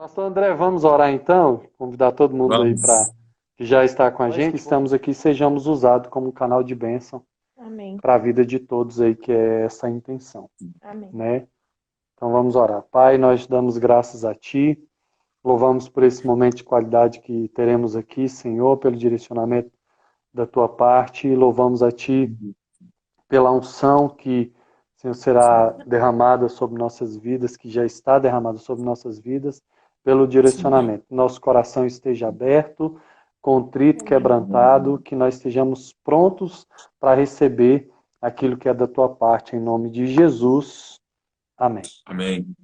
Pastor André, vamos orar então? Convidar todo mundo aí para Vamos. que já está com a gente. Estamos aqui, sejamos usados como um canal de bênção Amém. para a vida de todos aí, que é essa a intenção, Amém. né? Então vamos orar. Pai, nós damos graças a Ti, louvamos por esse momento de qualidade que teremos aqui, Senhor, pelo direcionamento da Tua parte, e louvamos a Ti pela unção que, Senhor, será derramada sobre nossas vidas, que já está derramada sobre nossas vidas, pelo Sim. direcionamento. Nosso coração esteja aberto, contrito, quebrantado, que nós estejamos prontos para receber aquilo que é da tua parte, em nome de Jesus. Amém. Amém.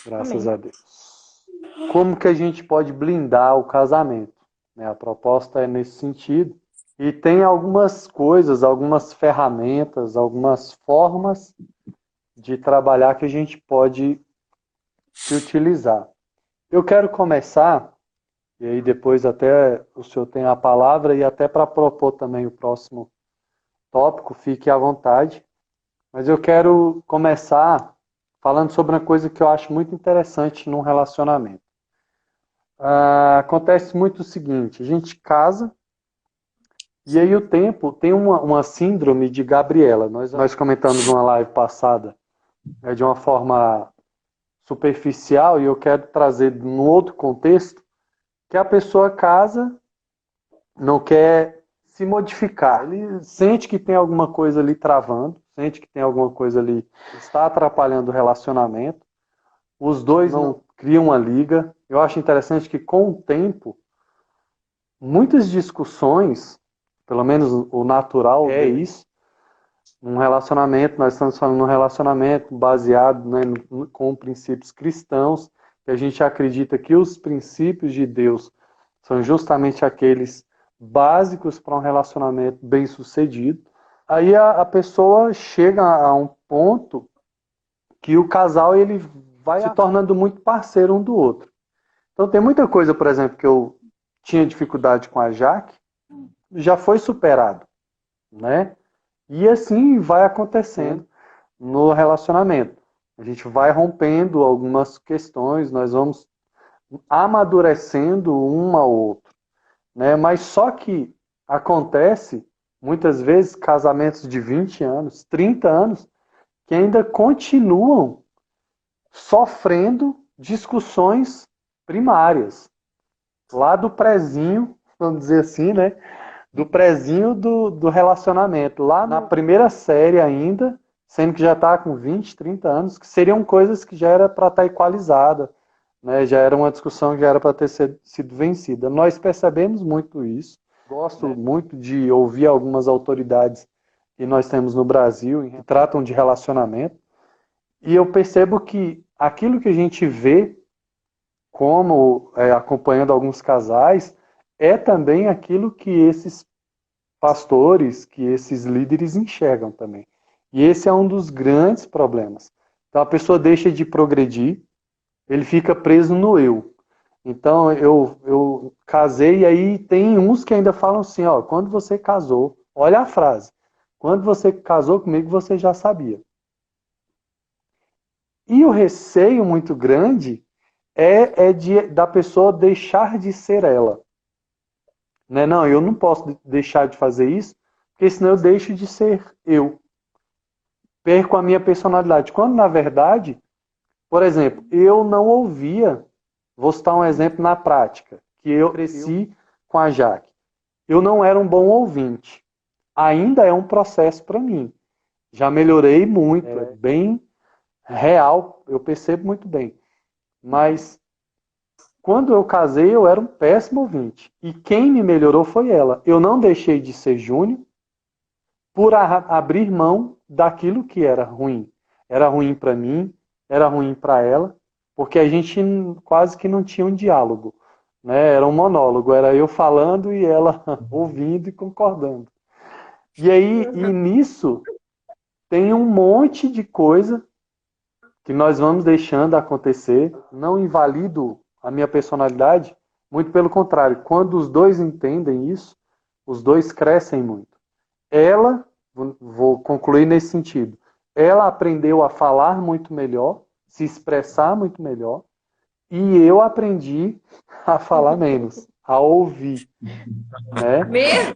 Graças Amém. a Deus. Como que a gente pode blindar o casamento? Né? A proposta é nesse sentido. E tem algumas coisas, algumas ferramentas, algumas formas de trabalhar que a gente pode se utilizar. Eu quero começar, e aí depois até o senhor tem a palavra, e até para propor também o próximo tópico, fique à vontade. Mas eu quero começar falando sobre uma coisa que eu acho muito interessante num relacionamento. Acontece muito o seguinte, a gente casa, e aí o tempo tem uma síndrome de Gabriela. Nós comentamos numa live passada, de uma forma superficial, e eu quero trazer num outro contexto, que a pessoa casa, não quer se modificar. Ele sente que tem alguma coisa ali travando, sente que tem alguma coisa ali que está atrapalhando o relacionamento. Os dois não criam uma liga. Eu acho interessante que com o tempo, muitas discussões, pelo menos o natural é isso, um relacionamento, nós estamos falando de um relacionamento baseado, né, com princípios cristãos, que a gente acredita que os princípios de Deus são justamente aqueles básicos para um relacionamento bem sucedido. Aí a pessoa chega a um ponto que o casal ele vai se tornando muito parceiro um do outro. Então tem muita coisa, por exemplo, que eu tinha dificuldade com a Jaque, já foi superado, né? E assim vai acontecendo no relacionamento. A gente vai rompendo algumas questões, nós vamos amadurecendo um ao outro, né? Mas só que acontece muitas vezes casamentos de 20 anos, 30 anos, que ainda continuam sofrendo discussões primárias, lá do prezinho, vamos dizer assim, né? Do prezinho do relacionamento, lá na primeira série ainda, sendo que já está com 20, 30 anos, que seriam coisas que já era para estar equalizada, né? Já era uma discussão que já era para ter sido vencida. Nós percebemos muito isso. Gosto muito de ouvir algumas autoridades que nós temos no Brasil que tratam de relacionamento, e eu percebo que aquilo que a gente vê como acompanhando alguns casais é também aquilo que esses pastores, que esses líderes enxergam também. E esse é um dos grandes problemas. Então a pessoa deixa de progredir, ele fica preso no eu. Então eu casei e aí tem uns que ainda falam assim, ó, quando você casou, olha a frase, quando você casou comigo você já sabia. E o receio muito grande da pessoa deixar de ser ela. Né? Não, eu não posso deixar de fazer isso, porque senão eu deixo de ser eu. Perco a minha personalidade. Quando, na verdade, por exemplo, eu não ouvia, vou citar um exemplo na prática, que eu cresci com a Jaque. Eu não era um bom ouvinte. Ainda é um processo para mim. Já melhorei muito, é bem real, eu percebo muito bem. Mas quando eu casei, eu era um péssimo ouvinte. E quem me melhorou foi ela. Eu não deixei de ser Júnior por abrir mão daquilo que era ruim. Era ruim para mim, era ruim para ela, porque a gente quase que não tinha um diálogo. Né? Era um monólogo, era eu falando e ela ouvindo e concordando. E aí, e nisso, tem um monte de coisa que nós vamos deixando acontecer. Não invalido a minha personalidade, muito pelo contrário. Quando os dois entendem isso, os dois crescem muito. Ela, vou concluir nesse sentido, ela aprendeu a falar muito melhor, se expressar muito melhor, E eu aprendi a falar menos, a ouvir, né? Mesmo?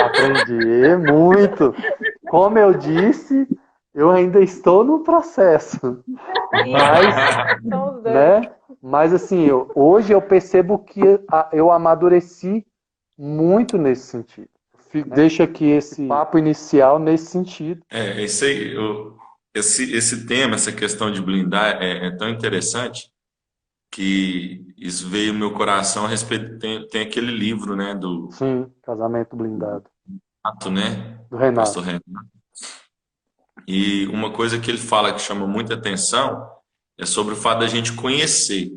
Aprendi muito. Como eu disse, eu ainda estou no processo. Mas, São os dois. né? Mas assim, hoje eu percebo que eu amadureci muito nesse sentido. Deixa aqui esse papo inicial nesse sentido. Isso aí, esse tema, essa questão de blindar é tão interessante que isso veio no meu coração a respeito, tem aquele livro, né, do Sim, Casamento Blindado, Renato, né, do Renato. pastor Renato. E uma coisa que ele fala que chama muita atenção é sobre o fato da gente conhecer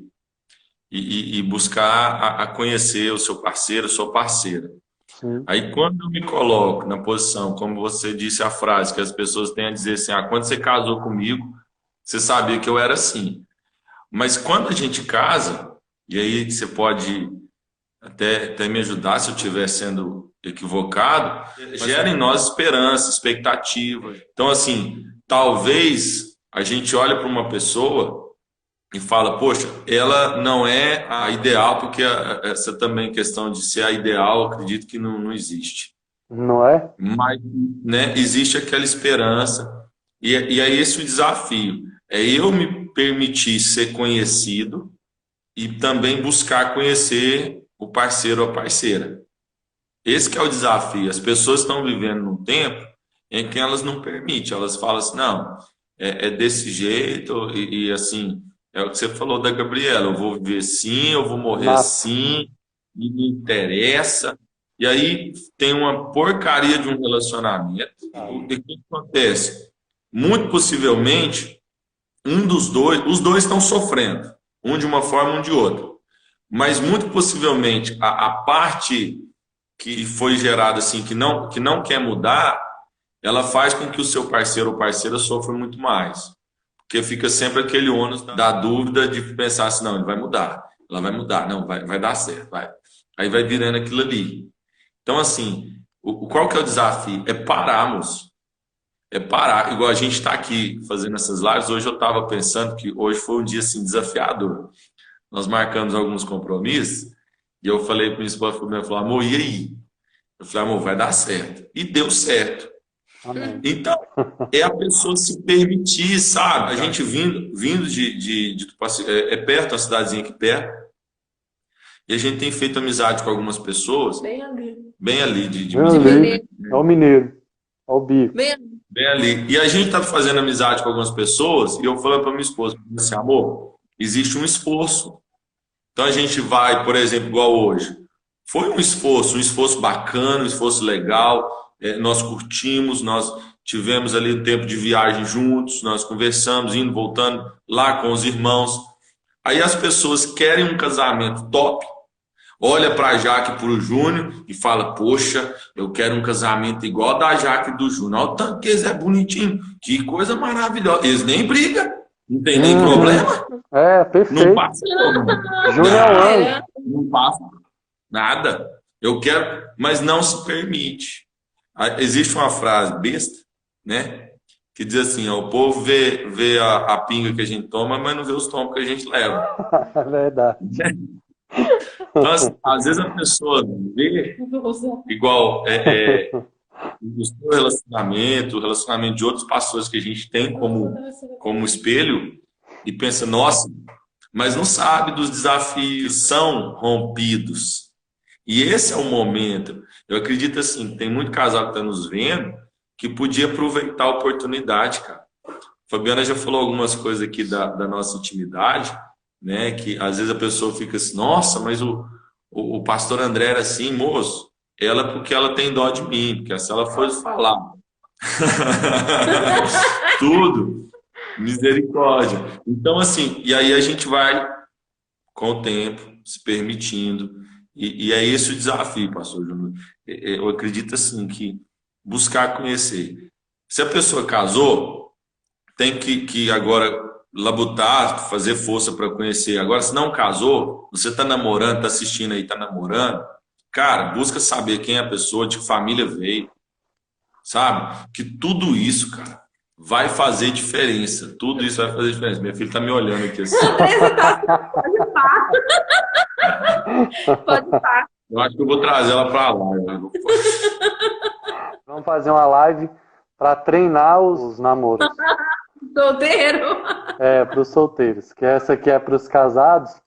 e buscar a conhecer o seu parceiro, a sua parceira. Sim. Aí quando eu me coloco na posição, como você disse a frase, que as pessoas têm a dizer assim, quando você casou comigo, você sabia que eu era assim. Mas quando a gente casa, e aí você pode até me ajudar se eu estiver sendo equivocado, gera em nós esperança, expectativa. Então, assim, talvez a gente olhe para uma pessoa e fala, poxa, ela não é a ideal, porque essa também questão de ser a ideal, eu acredito que não existe. Não é? Mas, né, existe aquela esperança, e é esse o desafio. É eu me permitir ser conhecido e também buscar conhecer o parceiro ou a parceira. Esse que é o desafio. As pessoas estão vivendo num tempo em que elas não permitem, elas falam assim, não, é desse jeito, e assim, é o que você falou da Gabriela, eu vou viver assim, eu vou morrer assim, e me interessa. E aí tem uma porcaria de um relacionamento. E o que acontece? Muito possivelmente, os dois estão sofrendo, um de uma forma, um de outra. Mas muito possivelmente a parte que foi gerada assim, que não quer mudar, ela faz com que o seu parceiro ou parceira sofra muito mais. Porque fica sempre aquele ônus da dúvida de pensar assim, não, ele vai mudar, ela vai mudar, não, vai dar certo, vai. Aí vai virando aquilo ali. Então, assim, qual que é o desafio? É pararmos. É parar. Igual a gente está aqui fazendo essas lives, hoje eu estava pensando que hoje foi um dia assim, desafiador. Nós marcamos alguns compromissos e eu falei para minha esposa, ela falou, amor, e aí? Eu falei, amor, vai dar certo. E deu certo. Amém. Então, é a pessoa se permitir, sabe? A gente vindo de perto, uma cidadezinha aqui perto, e a gente tem feito amizade com algumas pessoas. Bem ali. Bem ali, de Mineiro. É o mineiro, é o bico. Bem ali. E a gente está fazendo amizade com algumas pessoas, e eu falando para minha esposa, assim, amor, existe um esforço. Então a gente vai, por exemplo, igual hoje. Foi um esforço bacana, um esforço legal. Nós curtimos, nós tivemos ali um tempo de viagem juntos, nós conversamos, indo, voltando lá com os irmãos. Aí as pessoas querem um casamento top, olha para a Jaque e para o Júnior e fala, poxa, eu quero um casamento igual da Jaque e do Júnior. Olha o tanto que eles é bonitinho, que coisa maravilhosa. Eles nem brigam, não tem nem problema. Perfeito. Não passa Júnior, não passa nada. Eu quero, mas não se permite. Existe uma frase besta, né? Que diz assim, ó, o povo vê a pinga que a gente toma, mas não vê os tombos que a gente leva. É verdade. Então, às vezes a pessoa vê igual o seu relacionamento, o relacionamento de outros pastores que a gente tem como espelho e pensa, nossa, mas não sabe dos desafios que são rompidos. E esse é o momento. Eu acredito assim, tem muito casal que está nos vendo que podia aproveitar a oportunidade, cara. A Fabiana já falou algumas coisas aqui da nossa intimidade, né? Que às vezes a pessoa fica assim, nossa, mas o pastor André era assim, moço. Ela porque ela tem dó de mim, porque se ela fosse falar tudo, misericórdia. Então, assim, e aí a gente vai com o tempo, se permitindo. E é esse o desafio, pastor Júnior. Eu acredito assim que buscar conhecer. Se a pessoa casou, tem que agora labutar, fazer força para conhecer. Agora, se não casou, você está namorando, está assistindo aí, está namorando, cara, busca saber quem é a pessoa, de que família veio, sabe? Que tudo isso, cara, vai fazer diferença. Tudo isso vai fazer diferença. Minha filha está me olhando aqui assim. Pode estar. Eu acho que eu vou trazer ela para lá. Vamos fazer uma live para treinar os namoros. Solteiro. Para os solteiros. Que essa aqui é para os casados.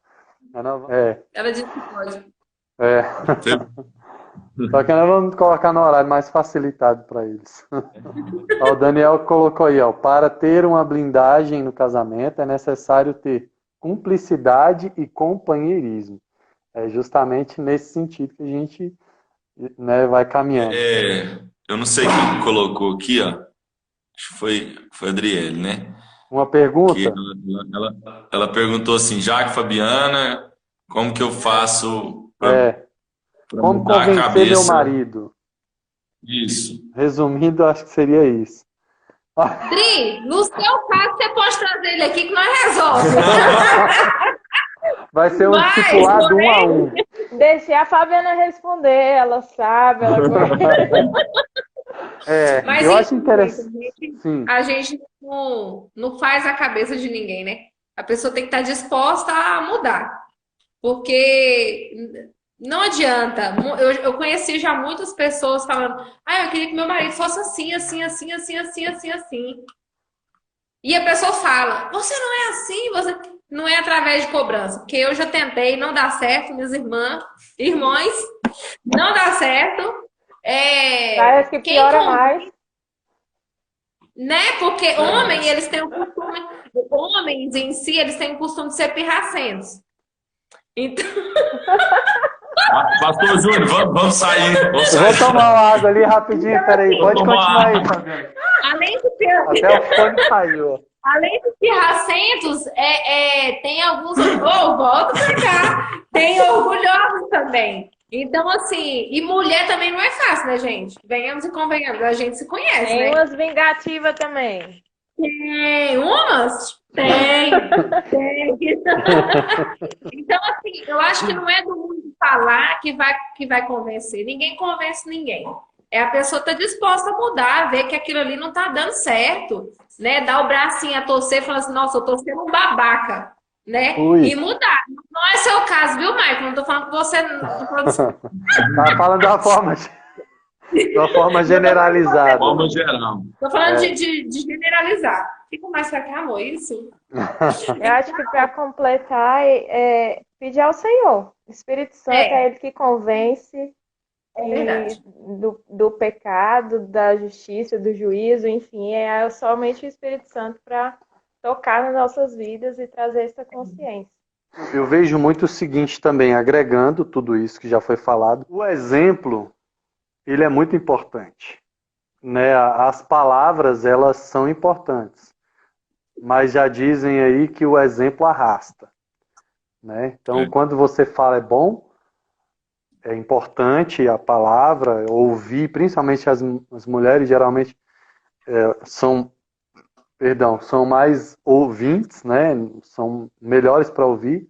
Ela disse que pode. Só que nós vamos colocar no horário mais facilitado para eles. Ó, o Daniel colocou aí, ó, para ter uma blindagem no casamento é necessário ter cumplicidade e companheirismo. É justamente nesse sentido que a gente, né, vai caminhando. Eu não sei quem colocou aqui, ó. Acho que foi a Adriele, né? Uma pergunta? Que ela perguntou assim, Jaque, Fabiana, como que eu faço para como mudar a convencer cabeça? meu marido? Isso. Resumindo, acho que seria isso. Dri, no seu caso, você pode trazer ele aqui que nós resolvemos. Vai ser um discipulado 1 a 1. Deixei a Fabiana responder, ela sabe, ela Mas eu acho interessante. A gente não faz a cabeça de ninguém, né? A pessoa tem que estar disposta a mudar. Porque não adianta. Eu conheci já muitas pessoas falando, eu queria que meu marido fosse assim, assim, assim, assim, assim, assim, assim. E a pessoa fala, você não é assim, você não é através de cobrança. Porque eu já tentei, não dá certo, minhas irmãs, não dá certo. Parece que piora mais. Né? Porque eles têm o costume, homens em si, eles têm o costume de ser pirracentos. Então... Pastor Júnior, vamos sair. Vou tomar uma água ali rapidinho, peraí. Pode continuar aí, Fabiana. Até o fone saiu. Além dos pirracentos, tem alguns... volta pra cá. Tem orgulhosos também. Então, assim... E mulher também não é fácil, né, gente? Venhamos e convenhamos. A gente se conhece, tem, né? Tem umas vingativas também. Tem umas? Tem. Então, assim, eu acho que não é do mundo falar que vai convencer. Ninguém convence ninguém. A pessoa tá disposta a mudar, ver que aquilo ali não tá dando certo, né? Dar o bracinho a torcer e falar assim, nossa, eu tô sendo um babaca, né? E mudar. Não é seu caso, viu, Michael? Não tô falando que você... Tá falando de uma forma generalizada. De forma geral. Tô falando de generalizar. Fica mais pra cá, amor, isso? Eu acho que para completar, pedir ao Senhor. O Espírito Santo é ele que convence do pecado, da justiça, do juízo, enfim, é somente o Espírito Santo para tocar nas nossas vidas e trazer essa consciência. Eu vejo muito o seguinte também, agregando tudo isso que já foi falado, o exemplo, ele é muito importante, né? As palavras, elas são importantes, mas já dizem aí que o exemplo arrasta, né? Então, quando você fala é bom, é importante a palavra, ouvir, principalmente as mulheres geralmente são mais ouvintes, né? São melhores para ouvir,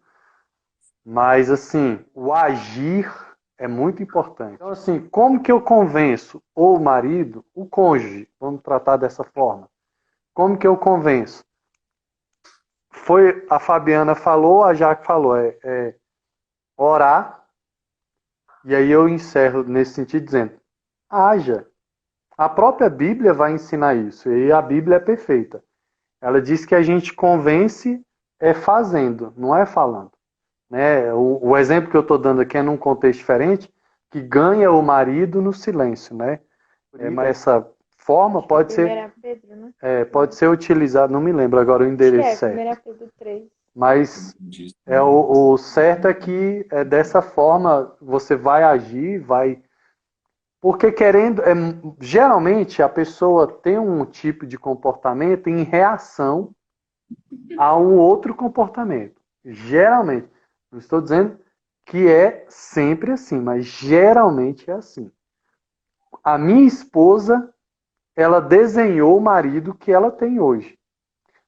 mas assim, o agir é muito importante. Então assim, como que eu convenço o marido, o cônjuge, vamos tratar dessa forma, como que eu convenço? Foi a Fabiana falou, a Jaque falou, orar. E aí eu encerro nesse sentido dizendo, haja. A própria Bíblia vai ensinar isso, e a Bíblia é perfeita. Ela diz que a gente convence fazendo, não é falando. Né? O exemplo que eu estou dando aqui é num contexto diferente, que ganha o marido no silêncio. Né? Mas essa forma pode ser, Pedro, né? pode ser utilizada, não me lembro agora o endereço certo. 1 Pedro 3. Mas o certo é que dessa forma você vai agir, vai... Porque geralmente a pessoa tem um tipo de comportamento em reação a um outro comportamento. Geralmente. Não estou dizendo que é sempre assim, mas geralmente é assim. A minha esposa, ela desenhou o marido que ela tem hoje.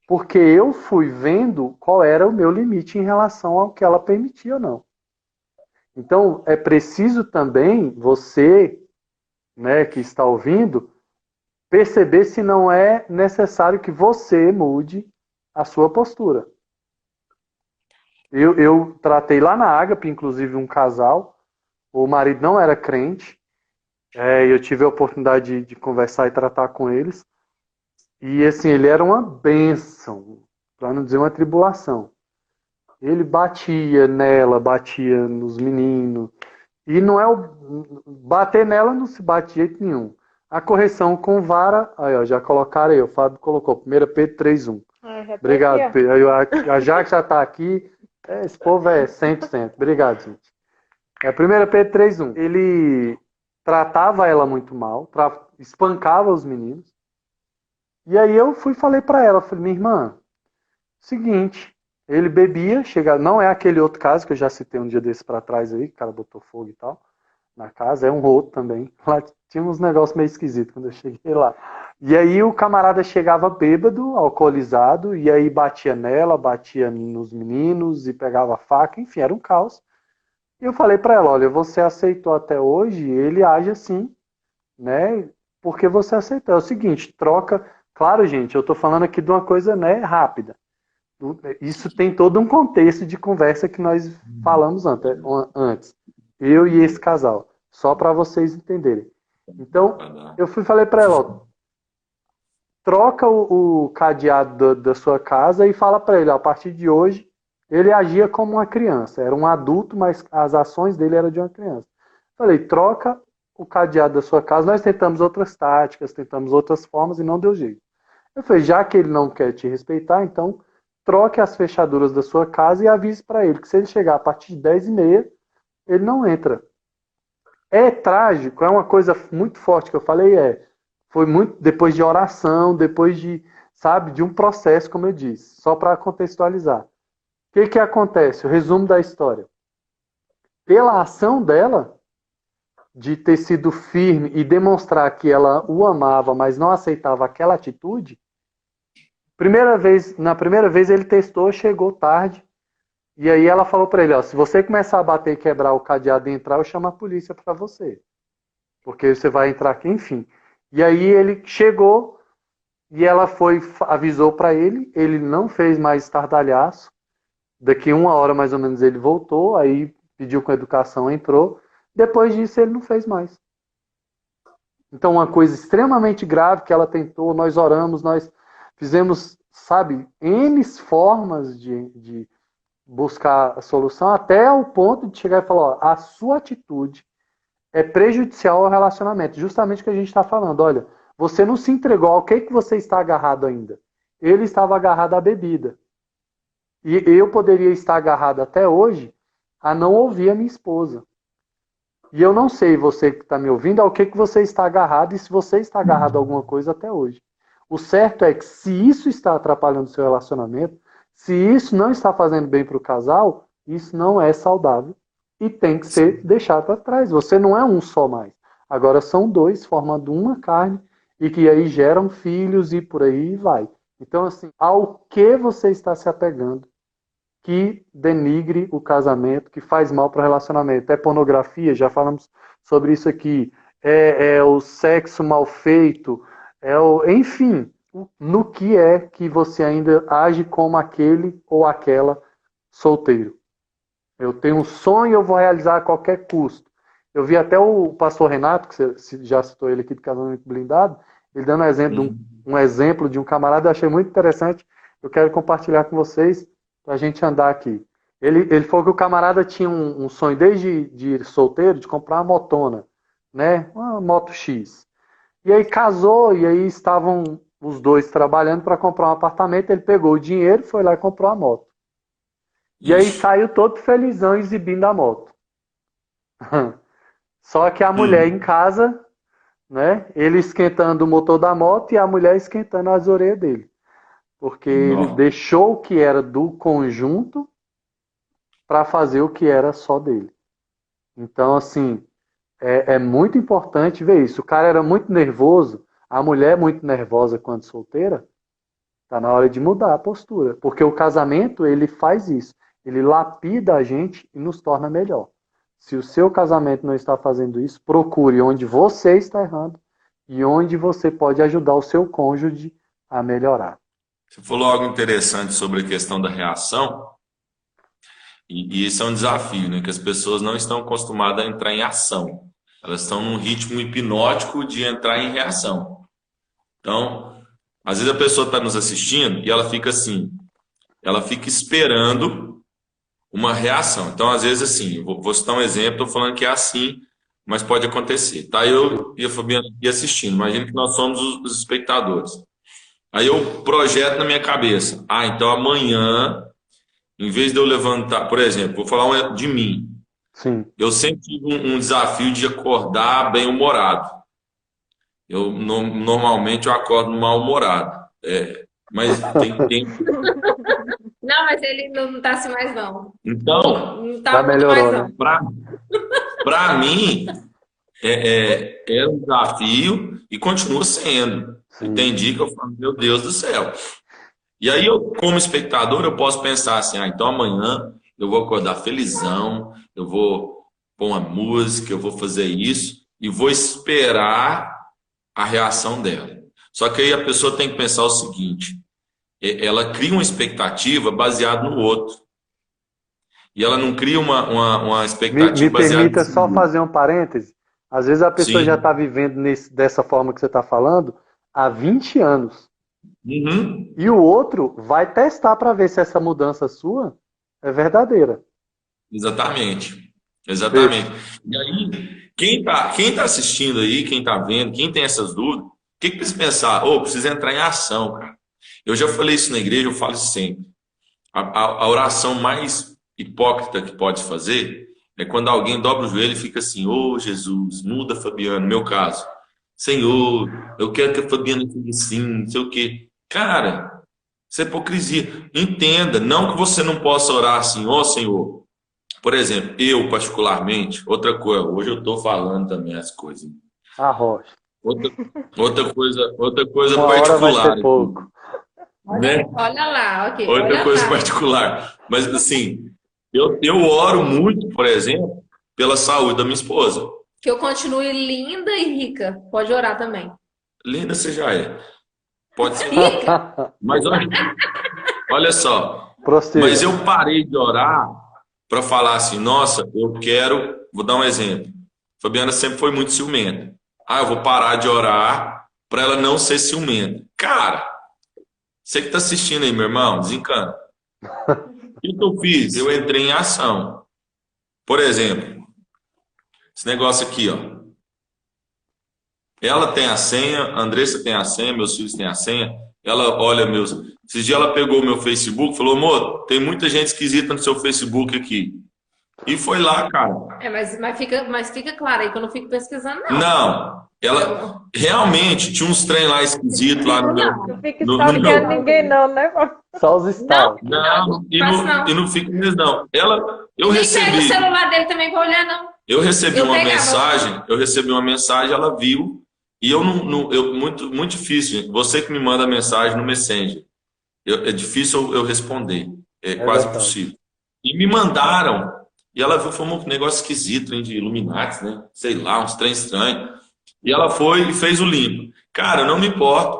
Porque eu fui vendo qual era o meu limite em relação ao que ela permitia ou não. Então, é preciso também você, né, que está ouvindo, perceber se não é necessário que você mude a sua postura. Eu tratei lá na Ágape, inclusive, um casal. O marido não era crente. Eu tive a oportunidade de conversar e tratar com eles. E assim, ele era uma bênção, para não dizer uma tribulação. Ele batia nela, batia nos meninos. E não é o. Bater nela não se bate de jeito nenhum. A correção com vara. Aí, ó, já colocaram aí. O Fábio colocou. 1 Pedro 3:1. Já tô Obrigado, aqui, ó. Pedro. A Jaque já está aqui. Esse povo é 100%. Obrigado, gente. 1 Pedro 3:1. Ele tratava ela muito mal, espancava os meninos. E aí eu fui e falei para ela, falei, minha irmã, seguinte, ele bebia, não é aquele outro caso que eu já citei um dia desse para trás aí, que o cara botou fogo e tal, na casa, é um outro também. Lá tinha uns negócios meio esquisitos quando eu cheguei lá. E aí o camarada chegava bêbado, alcoolizado, e aí batia nela, batia nos meninos e pegava a faca, enfim, era um caos. E eu falei para ela, olha, você aceitou até hoje, ele age assim, né? Porque você aceitou. É o seguinte, troca. Claro, gente, eu estou falando aqui de uma coisa, né, rápida. Isso tem todo um contexto de conversa que nós falamos antes. Eu e esse casal. Só para vocês entenderem. Então, eu falei para ela, ó, troca o cadeado da sua casa e fala para ele, ó, a partir de hoje, ele agia como uma criança. Era um adulto, mas as ações dele eram de uma criança. Falei, troca o cadeado da sua casa. Nós tentamos outras táticas, tentamos outras formas e não deu jeito. Eu falei, já que ele não quer te respeitar, então troque as fechaduras da sua casa e avise para ele que se ele chegar a partir de 10h30, ele não entra. É trágico, é uma coisa muito forte que eu falei, foi muito depois de oração, depois de, sabe, de um processo, como eu disse, só para contextualizar. O que acontece? O resumo da história. Pela ação dela, de ter sido firme e demonstrar que ela o amava, mas não aceitava aquela atitude, na primeira vez ele testou, chegou tarde, e aí ela falou para ele, ó, se você começar a bater e quebrar o cadeado e entrar, eu chamo a polícia para você. Porque você vai entrar aqui, enfim. E aí ele chegou e ela avisou para ele não fez mais estardalhaço. Daqui 1 hora mais ou menos ele voltou, aí pediu com educação, entrou. Depois disso ele não fez mais. Então uma coisa extremamente grave que ela tentou, nós oramos, nós fizemos, sabe, N formas de buscar a solução, até o ponto de chegar e falar, ó, a sua atitude é prejudicial ao relacionamento. Justamente o que a gente está falando. Olha, você não se entregou, ao que você está agarrado ainda? Ele estava agarrado à bebida. E eu poderia estar agarrado até hoje a não ouvir a minha esposa. E eu não sei, você que está me ouvindo, ao que você está agarrado e se você está agarrado a alguma coisa até hoje. O certo é que se isso está atrapalhando o seu relacionamento, se isso não está fazendo bem para o casal, isso não é saudável e tem que ser deixado para trás. Você não é um só mais. Agora são dois formando uma carne e que aí geram filhos e por aí vai. Então, assim, ao que você está se apegando que denigre o casamento, que faz mal para o relacionamento? É pornografia, já falamos sobre isso aqui. É o sexo mal feito, enfim, no que é que você ainda age como aquele ou aquela solteiro. Eu tenho um sonho e eu vou realizar a qualquer custo. Eu vi até o pastor Renato, que você já citou ele aqui do Casamento Blindado, ele dando um exemplo de um camarada, eu achei muito interessante, eu quero compartilhar com vocês para a gente andar aqui. Ele falou que o camarada tinha um sonho desde de solteiro de comprar uma motona, né? Uma Moto X. E aí casou, e aí estavam os dois trabalhando para comprar um apartamento, ele pegou o dinheiro, foi lá e comprou a moto. E aí saiu todo felizão exibindo a moto. Só que a mulher em casa, né? Ele esquentando o motor da moto e a mulher esquentando as orelhas dele. Porque ele deixou o que era do conjunto para fazer o que era só dele. Então, assim, é muito importante ver isso. O cara era muito nervoso, a mulher é muito nervosa quando solteira, tá na hora de mudar a postura. Porque o casamento, ele faz isso. Ele lapida a gente e nos torna melhor. Se o seu casamento não está fazendo isso, procure onde você está errando e onde você pode ajudar o seu cônjuge a melhorar. Você falou algo interessante sobre a questão da reação. E esse é um desafio, né? Que as pessoas não estão acostumadas a entrar em ação. Elas estão num ritmo hipnótico de entrar em reação. Então, às vezes a pessoa está nos assistindo e ela fica assim, ela fica esperando uma reação. Então, às vezes, assim, vou citar um exemplo, estou falando que é assim, mas pode acontecer. Tá eu e a Fabiana aqui assistindo. Imagina que nós somos os espectadores. Aí eu projeto na minha cabeça. Ah, então amanhã, em vez de eu levantar, por exemplo, vou falar de mim. Sim. Eu sempre tive um desafio de acordar bem-humorado. Normalmente eu acordo mal-humorado. Mas tem... Não, mas ele não tá assim mais, não. Então, Não tá Já muito melhorou, mais, né? não. para mim, é um desafio e continua sendo. Sim. Tem dia que eu falo, meu Deus do céu. E aí, eu, como espectador, eu posso pensar assim, então amanhã eu vou acordar felizão, eu vou pôr uma música, eu vou fazer isso e vou esperar a reação dela. Só que aí a pessoa tem que pensar o seguinte, ela cria uma expectativa baseada no outro. E ela não cria uma expectativa Me baseada permita em só si. fazer um parêntese. Às vezes a pessoa Sim. já está vivendo dessa forma que você está falando há 20 anos. Uhum. E o outro vai testar para ver se essa mudança sua é verdadeira. Exatamente. Exatamente. E aí, quem tá assistindo aí, quem tá vendo, quem tem essas dúvidas, o que precisa pensar? Precisa entrar em ação, cara. Eu já falei isso na igreja, eu falo isso sempre. A oração mais hipócrita que pode fazer é quando alguém dobra o joelho e fica assim, Jesus, muda Fabiano, no meu caso. Senhor, eu quero que a Fabiana fique assim, não sei o quê. Cara, isso é hipocrisia. Entenda, não que você não possa orar assim, Senhor. Por exemplo, eu particularmente, outra coisa, hoje eu estou falando também as coisas. Arrocha. Outra coisa Uma hora vai particular. ser pouco. Né? Olha lá, ok. Outra Olha coisa lá. particular. Mas assim, eu oro muito, por exemplo, pela saúde da minha esposa. Que eu continue linda e rica. Pode orar também. Linda você já é. Pode ser. Rica? Mas olha só. Prossiga. Mas eu parei de orar para falar assim, nossa, eu quero. Vou dar um exemplo. Fabiana sempre foi muito ciumenta. Eu vou parar de orar para ela não ser ciumenta. Cara, você que está assistindo aí, meu irmão, desencana. O que eu fiz? Eu entrei em ação. Por exemplo, esse negócio aqui, ó. Ela tem a senha, a Andressa tem a senha, meus filhos têm a senha. Ela olha meus... Esses dias ela pegou meu Facebook e falou, amor, tem muita gente esquisita no seu Facebook aqui. E foi lá, cara. Mas fica claro aí que eu não fico pesquisando, não. Não, ela realmente tinha uns trem lá esquisitos lá no meu... Não fica stalkeando ninguém não, né? Só os estados. Não, e não fica mesmo, não. Eu Nem recebi... pega o celular dele também pra olhar, não. Eu recebi Eu uma pegava. mensagem, ela viu, e muito difícil, gente. Você que me manda mensagem no Messenger, é difícil eu responder, é quase verdade. impossível. E me mandaram, e ela viu, foi um negócio esquisito, hein, de Illuminati, né? Sei lá, uns trem estranhos. E ela foi e fez o limpo. Cara, eu não me importo,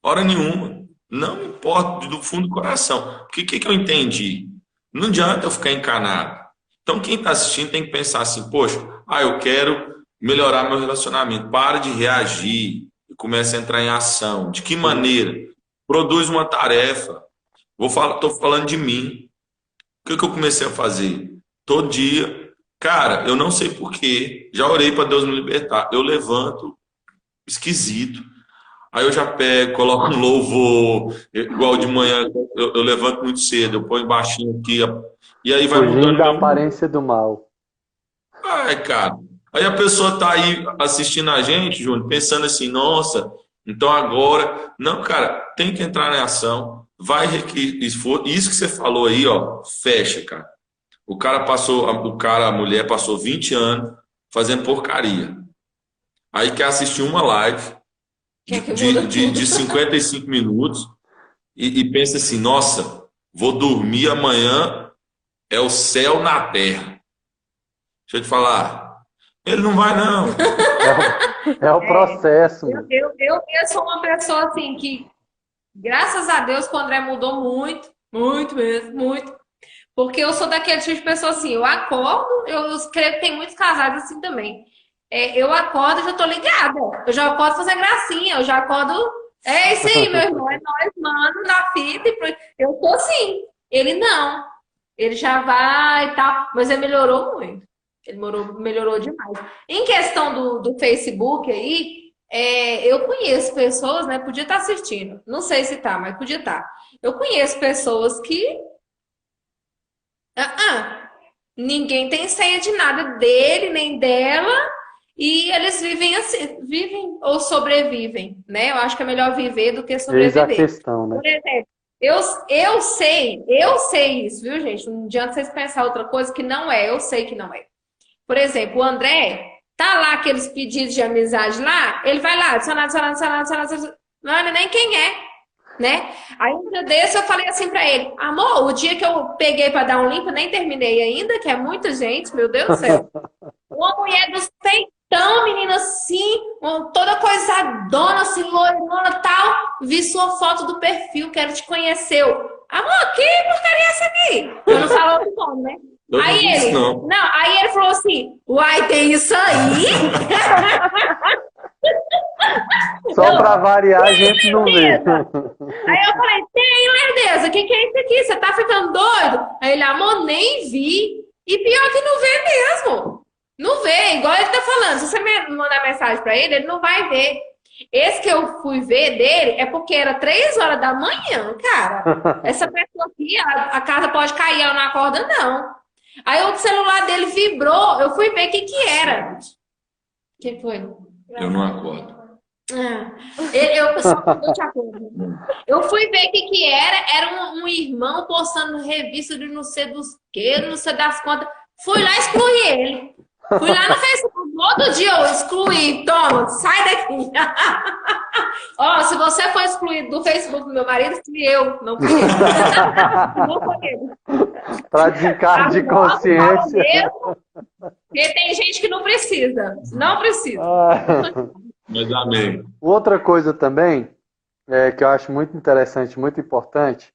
hora nenhuma, não me importo do fundo do coração. Porque o que eu entendi? Não adianta eu ficar encanado. Então, quem está assistindo tem que pensar assim, poxa, eu quero melhorar meu relacionamento. Para de reagir e comece a entrar em ação. De que maneira? Produz uma tarefa. Estou falando de mim. O que eu comecei a fazer? Todo dia. Cara, eu não sei porquê. Já orei para Deus me libertar. Eu levanto esquisito. Aí eu já pego, coloco um louvor. Igual de manhã, eu levanto muito cedo. Eu ponho baixinho aqui. E aí vai Fugindo mudando da meu humor. aparência do mal. Cara. Aí a pessoa tá aí assistindo a gente, Júnior, pensando assim, nossa, então agora... Não, cara, tem que entrar em ação. Vai requerer esforço. Isso que você falou aí, ó, fecha, cara. A mulher passou 20 anos fazendo porcaria. Aí quer assistir uma live de 55 minutos e pensa assim, nossa, vou dormir amanhã, é o céu na terra. Deixa eu te falar, ele não vai não. É o processo. Eu sou uma pessoa assim que, graças a Deus, que o André mudou muito, muito mesmo, muito. Porque eu sou daquele tipo de pessoa assim, eu acordo, eu creio que tem muitos casais assim também. Eu acordo e já tô ligada. Eu já acordo fazendo gracinha, eu já acordo. É isso aí, meu irmão, é nós, mano, na fita. Eu tô assim. Ele não. Ele já vai e tal, mas ele melhorou muito. Ele melhorou demais. Em questão do Facebook aí, eu conheço pessoas, né? Podia estar assistindo. Não sei se tá, mas podia estar. Eu conheço pessoas que. Ninguém tem senha de nada dele, nem dela, e eles vivem assim, vivem ou sobrevivem, né? Eu acho que é melhor viver do que Eis a sobreviver. questão, né? Por exemplo, eu sei isso, viu, gente? Não adianta vocês pensar outra coisa que não é, eu sei que não é. Por exemplo, o André, tá lá aqueles pedidos de amizade lá, ele vai lá, adicionar, não olha nem quem é, né? Aí um dia desse eu falei assim pra ele, amor, o dia que eu peguei pra dar um limpo, nem terminei ainda, que é muita gente, meu Deus do céu. Uma mulher dos peitão, menina, assim, toda coisadona, assim, loirona e tal. Vi sua foto do perfil, quero te conhecer. Amor, que porcaria é essa aqui? Eu não falo outro nome, né? Eu não Aí vi isso, ele, não. aí ele falou assim, uai, tem isso aí? Só pra variar, a gente não vê. Aí eu falei, tem, lerdeza, o que é isso aqui? Você tá ficando doido? Aí ele, amor, nem vi. E pior que não vê mesmo. Não vê, igual ele tá falando. Se você mandar mensagem pra ele, ele não vai ver. Esse que eu fui ver dele é porque era 3 horas da manhã, cara. Essa pessoa aqui, a casa pode cair, ela não acorda, não. Aí o celular dele vibrou, eu fui ver o que era. O que foi? Eu não acordo. Eu te acordo. Eu fui ver o que era um irmão postando revista de não sei dos que, não sei das contas. Fui lá e excluí ele. Fui lá no Facebook, outro dia eu excluí. Toma, sai daqui. Ó, se você for excluído do Facebook do meu marido, fui eu, não fui ele. Não foi ele. Pra desencargo de consciência. Mesmo, porque tem gente que não precisa. Não precisa. Mas amém. Outra coisa também, que eu acho muito interessante, muito importante,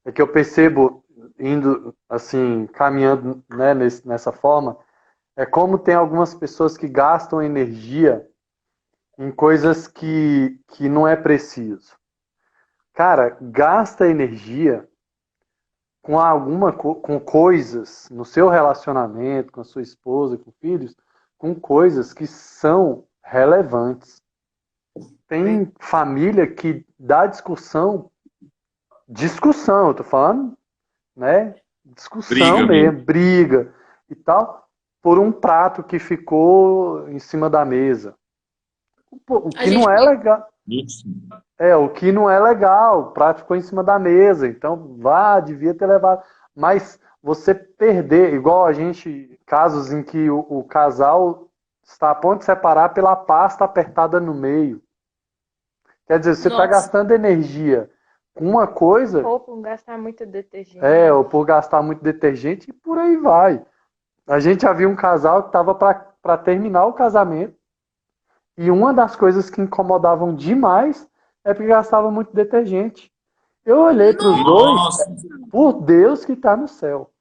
é que eu percebo, indo assim, caminhando, né, nessa forma, é como tem algumas pessoas que gastam energia em coisas que não é preciso. Cara, gasta energia com coisas no seu relacionamento, com a sua esposa, com filhos, com coisas que são relevantes. Tem família que dá discussão, eu tô falando, né? Discussão mesmo, briga e tal, por um prato que ficou em cima da mesa. O que não é legal. O que não é legal, o prato ficou em cima da mesa, então devia ter levado. Mas você perder, igual a gente, casos em que o casal está a ponto de separar pela pasta apertada no meio. Quer dizer, você está gastando energia com uma coisa. Ou por gastar muito detergente. Ou por gastar muito detergente e por aí vai. A gente já viu um casal que estava para terminar o casamento e uma das coisas que incomodavam demais é porque gastava muito detergente. Eu olhei para os dois, por Deus que está no céu.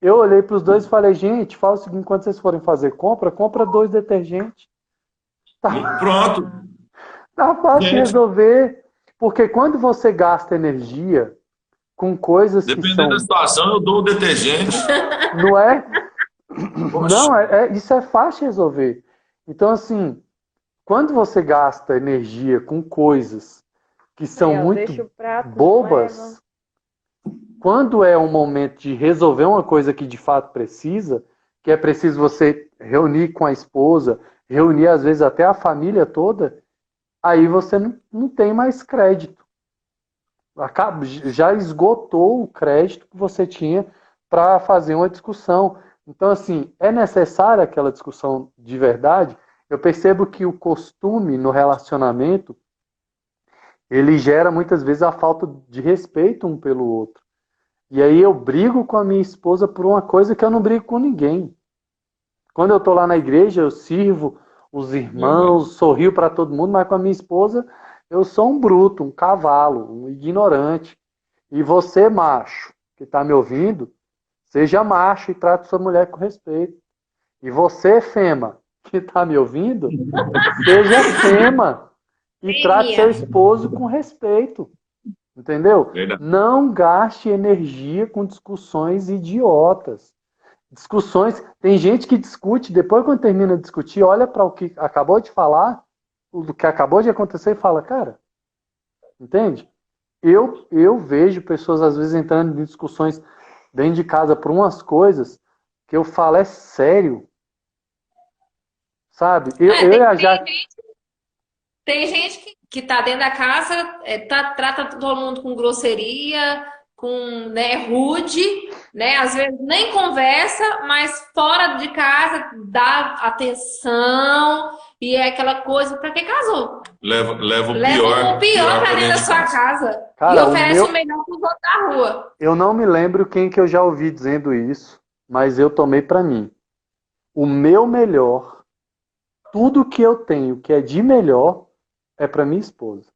Eu olhei para os dois e falei, gente, fala o seguinte, quando vocês forem fazer compra 2 detergentes. Tá. Pronto. Tá fácil de resolver. Porque quando você gasta energia com coisas que são... Dependendo da situação, eu dou o detergente. Não é? Não, isso é fácil de resolver. Então, assim, quando você gasta energia com coisas que são muito bobas, quando é um momento de resolver uma coisa que de fato precisa, que é preciso você reunir com a esposa, reunir às vezes até a família toda, aí você não tem mais crédito. Já esgotou o crédito que você tinha para fazer uma discussão. Então, assim, é necessária aquela discussão de verdade. Eu percebo que o costume no relacionamento, ele gera muitas vezes a falta de respeito um pelo outro. E aí eu brigo com a minha esposa por uma coisa que eu não brigo com ninguém. Quando eu estou lá na igreja, eu sirvo os irmãos, sorrio para todo mundo, mas com a minha esposa eu sou um bruto, um cavalo, um ignorante. E você, macho, que está me ouvindo, Seja macho e trate sua mulher com respeito. E você, fema, que está me ouvindo, seja fema e trate seu esposo com respeito. Entendeu? Verdade. Não gaste energia com discussões idiotas. Discussões. Tem gente que discute, depois quando termina de discutir, olha para o que acabou de falar, o que acabou de acontecer e fala, cara, entende? Eu vejo pessoas às vezes entrando em discussões dentro de casa por umas coisas que eu falo, é sério. Sabe? Tem gente que tá dentro da casa, trata todo mundo com grosseria, com, né, rude, né? Às vezes nem conversa, mas fora de casa dá atenção e é aquela coisa. Pra que casou? Leva o Leva pior pra dentro da sua casa. Cara, E oferece o melhor pros outros da rua. Eu não me lembro quem que eu já ouvi dizendo isso, mas eu tomei pra mim. O meu melhor, tudo que eu tenho que é de melhor, é pra minha esposa.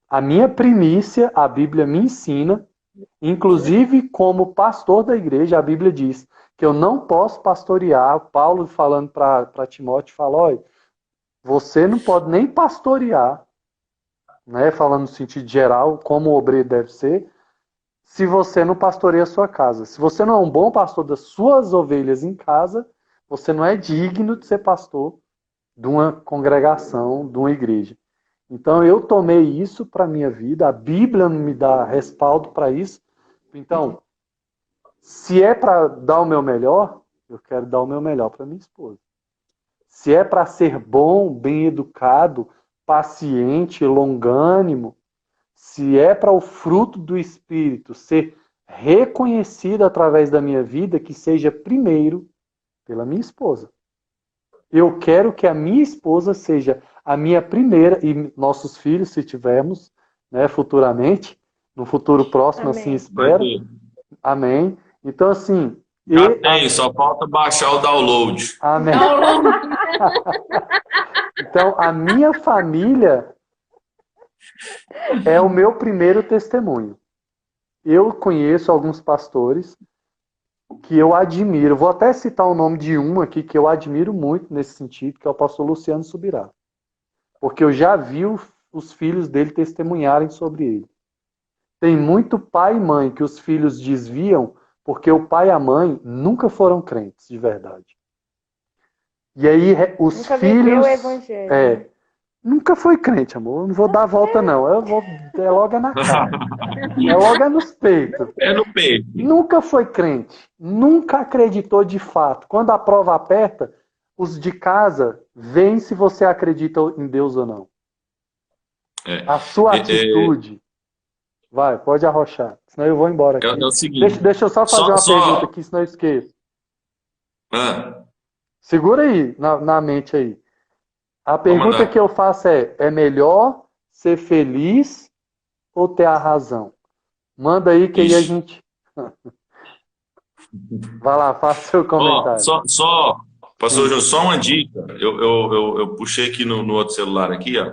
A minha primícia, a Bíblia me ensina, inclusive como pastor da igreja, a Bíblia diz que eu não posso pastorear. Paulo falando para Timóteo, fala, olha, você não pode nem pastorear, né, falando no sentido geral, como o obreiro deve ser, se você não pastoreia a sua casa. Se você não é um bom pastor das suas ovelhas em casa, você não é digno de ser pastor de uma congregação, de uma igreja. Então eu tomei isso para minha vida, a Bíblia me dá respaldo para isso. Então, se é para dar o meu melhor, eu quero dar o meu melhor para minha esposa. Se é para ser bom, bem educado, paciente, longânimo, se é para o fruto do Espírito ser reconhecido através da minha vida, que seja primeiro pela minha esposa. Eu quero que a minha esposa seja a minha primeira, e nossos filhos, se tivermos, né, futuramente, no futuro próximo, Amém. assim espero. Amém. Então, assim... Já tem, só falta baixar o download. Amém. Então, a minha família é o meu primeiro testemunho. Eu conheço alguns pastores que eu admiro. Vou até citar o nome de um aqui que eu admiro muito nesse sentido, que é o pastor Luciano Subirá. Porque eu já vi os filhos dele testemunharem sobre ele. Tem muito pai e mãe que os filhos desviam porque o pai e a mãe nunca foram crentes, de verdade. E aí os Nunca filhos... viveu o evangelho. Nunca foi crente, amor. Eu não vou dar a volta, não. Eu vou... É logo na cara. É logo nos peitos. É no peito. Nunca foi crente. Nunca acreditou de fato. Quando a prova aperta, os de casa veem se você acredita em Deus ou não. A sua atitude... Vai, pode arrochar. Senão eu vou embora aqui. É o seguinte... Deixa eu só fazer uma pergunta aqui, senão eu esqueço. Segura aí, na mente aí. A pergunta que eu faço é melhor ser feliz ou ter a razão? Manda aí que aí a gente... Vai lá, faça seu comentário. Pastor João, só uma dica. Eu puxei aqui no outro celular aqui, ó.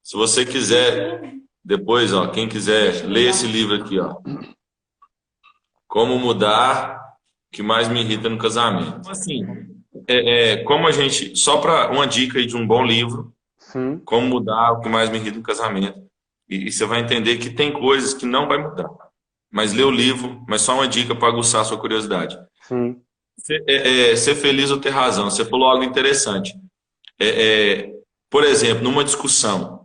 Se você quiser, depois, ó, quem quiser ler esse livro aqui, ó. Como mudar o que mais me irrita no casamento. Assim, como a gente... Só para uma dica aí de um bom livro. Sim. Como mudar o que mais me irrita no casamento. E você vai entender que tem coisas que não vai mudar. Mas lê o livro, mas só uma dica para aguçar a sua curiosidade. Sim. Ser feliz ou ter razão. Você falou algo interessante. Por exemplo, numa discussão,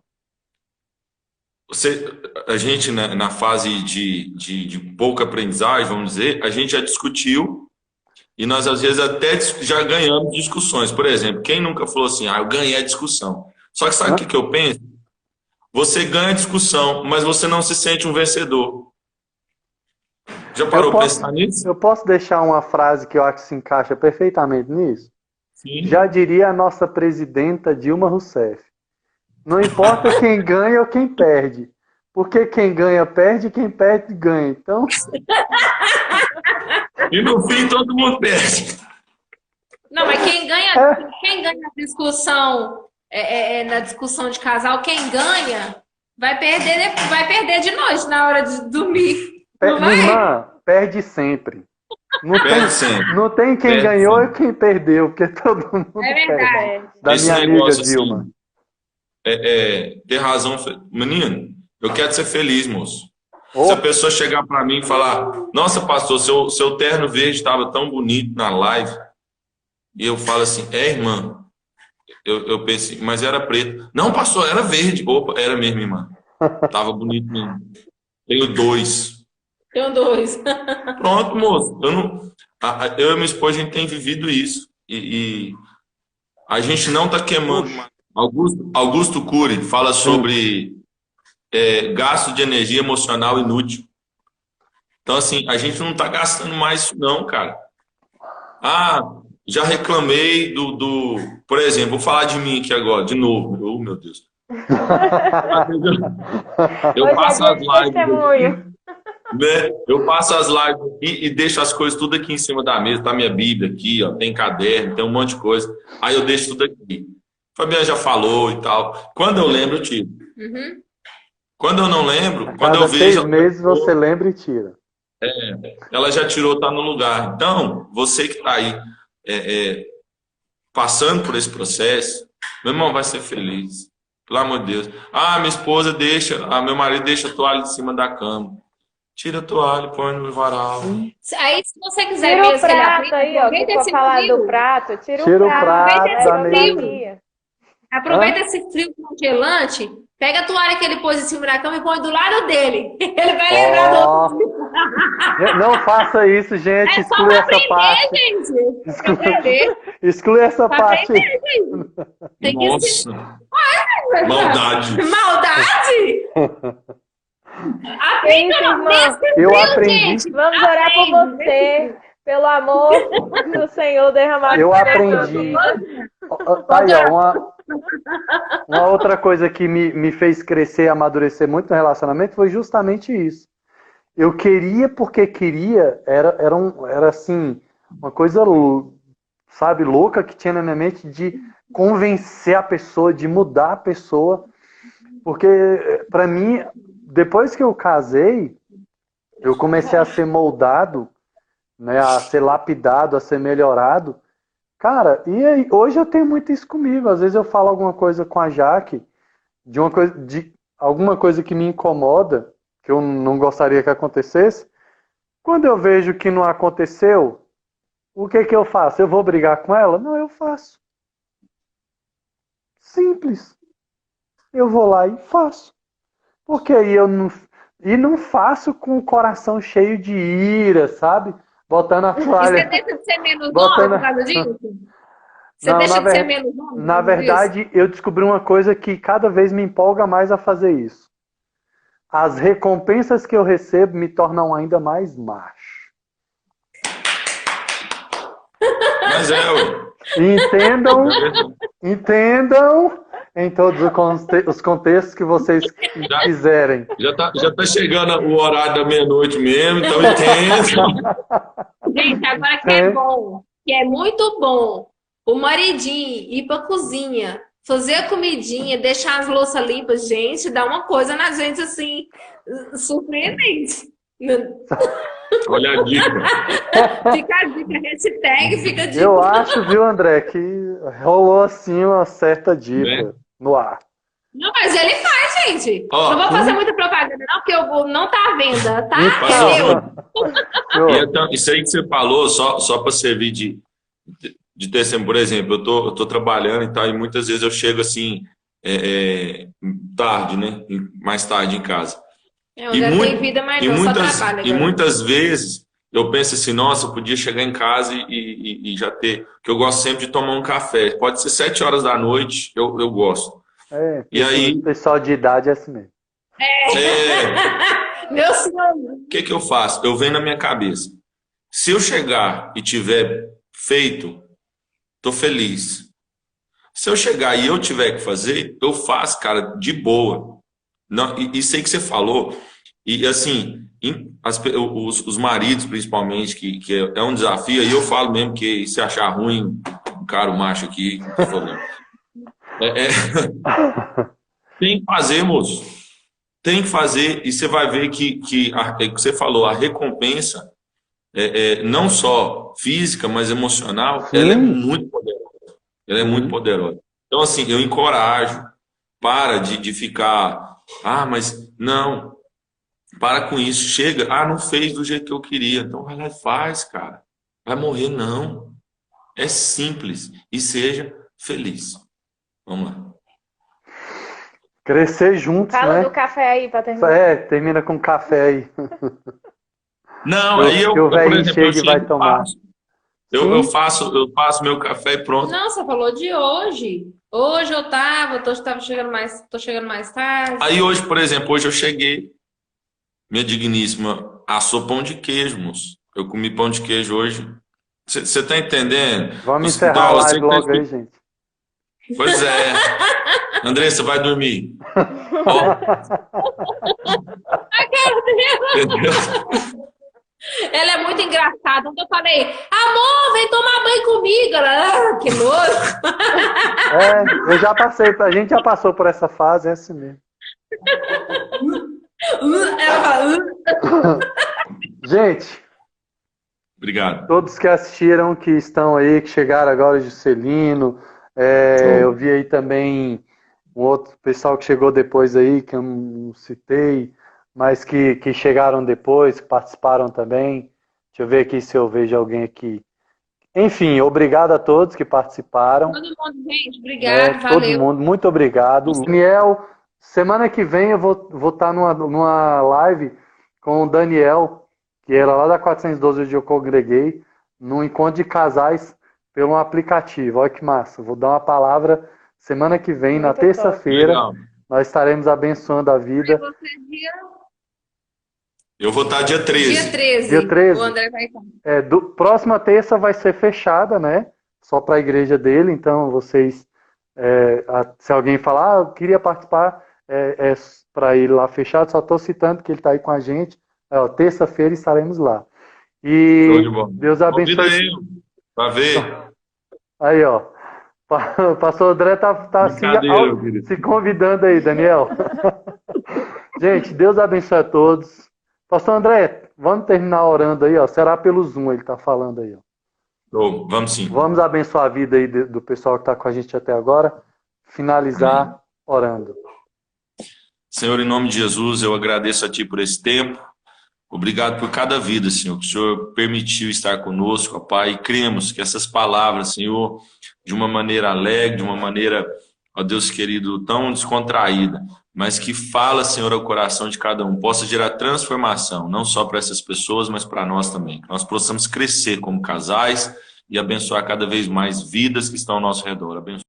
a gente, na fase de pouca aprendizagem, vamos dizer, a gente já discutiu e nós, às vezes, até já ganhamos discussões. Por exemplo, quem nunca falou assim, eu ganhei a discussão. Só que sabe o que eu penso? Você ganha a discussão, mas você não se sente um vencedor. Já parou para pensar nisso? Eu posso deixar uma frase que eu acho que se encaixa perfeitamente nisso? Sim. Já diria a nossa presidenta Dilma Rousseff. Não importa quem ganha ou quem perde. Porque quem ganha, perde, quem perde, ganha. Então... E no fim, todo mundo perde. Não, mas quem ganha a discussão, na discussão de casal, quem ganha vai perder de noite, na hora de dormir. Não vai? Irmã, perde sempre. Perde sempre. Não tem quem Perde ganhou sempre. e quem perdeu, porque todo mundo É perde. verdade. Da Esse minha amiga negócio, Dilma. assim, ter razão. Menino, eu quero ser feliz, moço. Se a Oh, pessoa chegar para mim e falar, nossa, pastor, seu terno verde estava tão bonito na live, e eu falo assim, irmã, eu pensei, mas era preto. Não, pastor, era verde. Opa, era mesmo, irmã. Tava bonito mesmo. Tenho 2. Tenho 2. Pronto, moço. Eu e minha esposa, a gente tem vivido isso. E a gente não está queimando. puxa. Augusto Cury fala sobre gasto de energia emocional inútil. Então, assim, a gente não está gastando mais isso, não, cara. Já reclamei Por exemplo, vou falar de mim aqui agora, de novo. Oh, meu Deus. Eu Hoje passo é as dia de lives, testemunho. né? Eu passo as lives aqui e deixo as coisas tudo aqui em cima da mesa. Tá minha Bíblia aqui, ó, tem caderno, tem um monte de coisa. Aí eu deixo tudo aqui. Fabiana já falou e tal. Quando eu lembro, eu tiro. Uhum. Quando eu não lembro, A quando cada eu vejo, 6 meses você lembra e tira. ela já tirou, tá no lugar. Então, você que tá aí passando por esse processo, meu irmão vai ser feliz. Pelo amor de Deus. Minha esposa meu marido deixa a toalha em cima da cama. Tira a toalha, põe no varal. Aí, se você quiser Tira o mesmo que ele prato aprenda, aí, ó. aproveita Que for esse falar frio. do prato, tira Tira o o prato prato, da leva mesa. pra pia. Aproveita esse frio congelante, pega a toalha que ele pôs em cima da cama e põe do lado dele. Ele vai lembrar do Ó, outro. não faça isso, gente. É só Exclui pra essa aprender, parte. gente. Pra aprender. Exclui essa Pra parte. aprender, gente. Tem que Nossa, maldade. Maldade? Que isso, Aprenda irmão? nesse Eu frio, aprendi. gente. Vamos orar por Aprende. você, pelo amor do Senhor derramado Eu sobre a sua aprendi. vida. Tá aí, ó, uma outra coisa que me fez crescer e amadurecer muito no relacionamento foi justamente isso. Eu queria porque queria, era assim, uma coisa, sabe, louca que tinha na minha mente de convencer a pessoa, de mudar a pessoa. Porque, pra mim, depois que eu casei, eu comecei a ser moldado, né, a ser lapidado, a ser melhorado. Cara, e aí, hoje eu tenho muito isso comigo. Às vezes eu falo alguma coisa com a Jaque, de alguma coisa que me incomoda, que eu não gostaria que acontecesse. Quando eu vejo que não aconteceu, o que eu faço? Eu vou brigar com ela? Não, eu faço. Simples. Eu vou lá e faço. Porque aí eu não... E não faço com o coração cheio de ira, sabe? Botando a E você toalha... deixa de ser menos Botando- nova por causa disso? Você Não, deixa na de ser ver- menos nova por Na causa disso? verdade, eu descobri uma coisa que cada vez me empolga mais a fazer isso. As recompensas que eu recebo me tornam ainda mais macho. Mas ué. Entendam em todos os contextos que vocês quiserem. Já tá chegando o horário da meia-noite mesmo, então entendo. Gente, agora que é bom, que é muito bom, o maridinho ir pra cozinha, fazer a comidinha, deixar as louças limpas, gente, dá uma coisa na gente assim, surpreendente. Olha a dica. Fica a dica, hashtag, fica a dica. Eu acho, viu, André, que rolou assim uma certa dica Né? no ar. Não, mas ele faz, gente. Ó, Não vou fazer muita propaganda, não, porque o não tá à venda, tá? Pastor, É eu. E então, isso aí que você falou, só para servir de testemunho, por exemplo, eu tô trabalhando e tal, e muitas vezes eu chego assim, tarde, né? Mais tarde em casa. Eu já tenho vida, mas não só trabalho. E muitas vezes eu penso assim, nossa, eu podia chegar em casa e já ter, que eu gosto sempre de tomar um café. Pode ser 7 horas da noite, eu gosto. E aí, pessoal de idade é assim mesmo. Meu sonho. o que eu faço? Eu venho na minha cabeça. Se eu chegar e tiver feito, tô feliz. Se eu chegar e eu tiver que fazer, eu faço, cara, de boa. Não, e sei que você falou, e assim, os maridos principalmente, que é um desafio, aí eu falo mesmo que se achar ruim, um cara, o macho aqui, não tem problema. Tem que fazer, moço. Tem que fazer, e você vai ver que você falou, a recompensa não só física, mas emocional, Sim. ela é muito poderosa. Ela é muito poderosa. Então, assim, eu encorajo, para de ficar, mas não, para com isso, chega, não fez do jeito que eu queria, então vai lá e faz, cara. Vai morrer, não. É simples. E seja feliz. Vamos lá. Crescer juntos, Fala né? do café aí para terminar. Termina com café aí. Não, aí eu, o por velhinho exemplo, eu chega e vai chego e tomar. faço. Eu faço meu café e pronto. Não, você falou de hoje. Hoje eu tava chegando tô chegando mais tarde. Aí hoje, por exemplo, hoje eu cheguei, minha digníssima assou pão de queijo, moço. Eu comi pão de queijo hoje. Você tá entendendo? Vamos encerrar a live logo aí, gente. Pois é. Andressa, vai dormir. Ó. Entendeu? Ela é muito engraçada. Ontem eu falei, amor, vem tomar banho comigo. Ela, que louco. Eu já passei, a gente já passou por essa fase, é assim mesmo. Ela fala, Gente, obrigado. todos que assistiram, que estão aí, que chegaram agora, Juscelino, eu vi aí também um outro pessoal que chegou depois aí, que eu não citei, mas que chegaram depois, que participaram também. Deixa eu ver aqui se eu vejo alguém aqui. Enfim, obrigado a todos que participaram. todo mundo, gente, obrigado, Todo valeu. mundo, muito obrigado. Daniel, semana que vem eu vou estar numa live com o Daniel, que era lá da 412 onde eu congreguei, num encontro de casais pelo aplicativo. Olha que massa. Vou dar uma palavra semana que vem, na terça-feira. Nós estaremos abençoando a vida. Eu vou estar dia 13. Dia 13. Dia 13. O André vai estar. Próxima terça vai ser fechada, né? Só para a igreja dele. Então, vocês, se alguém falar, eu queria participar, para ir lá fechado. Só estou citando que ele está aí com a gente. Terça-feira estaremos lá. E Deus abençoe. Convida ele para ver. Aí, ó. O pastor André tá se convidando aí, Daniel. Gente, Deus abençoe a todos. Pastor André, vamos terminar orando aí, ó. Será pelo Zoom, ele tá falando aí, ó. Vamos sim. Vamos abençoar a vida aí do pessoal que está com a gente até agora. Finalizar orando. Senhor, em nome de Jesus, eu agradeço a Ti por esse tempo. Obrigado por cada vida, Senhor, que o Senhor permitiu estar conosco, ó Pai, e cremos que essas palavras, Senhor, de uma maneira alegre, de uma maneira, ó Deus querido, tão descontraída, mas que fala, Senhor, ao coração de cada um, possa gerar transformação, não só para essas pessoas, mas para nós também. Que nós possamos crescer como casais e abençoar cada vez mais vidas que estão ao nosso redor. Abençoe.